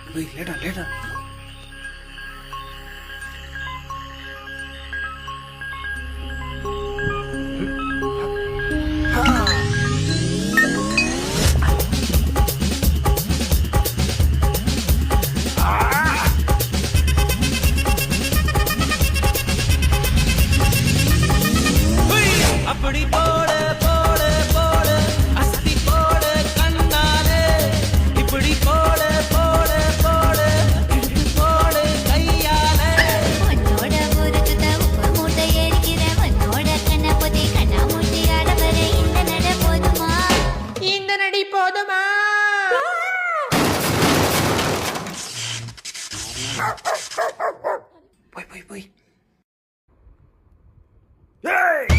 போய் லேடா லேடா. அப்படி போட போட போட அஸ்தி போட கண்ணாலே இப்படி போட போட போட இழுத்து போட கையாலே உன்னோட ஊருக்கு உப்பு மூட்டை எரிக்கிற உன்னோட கண்ண பொதி கண்ணா மூட்டி ஆடவர இந்த நட போதுமா இந்த நடி போதுமா போய் போய் போய். ஏய்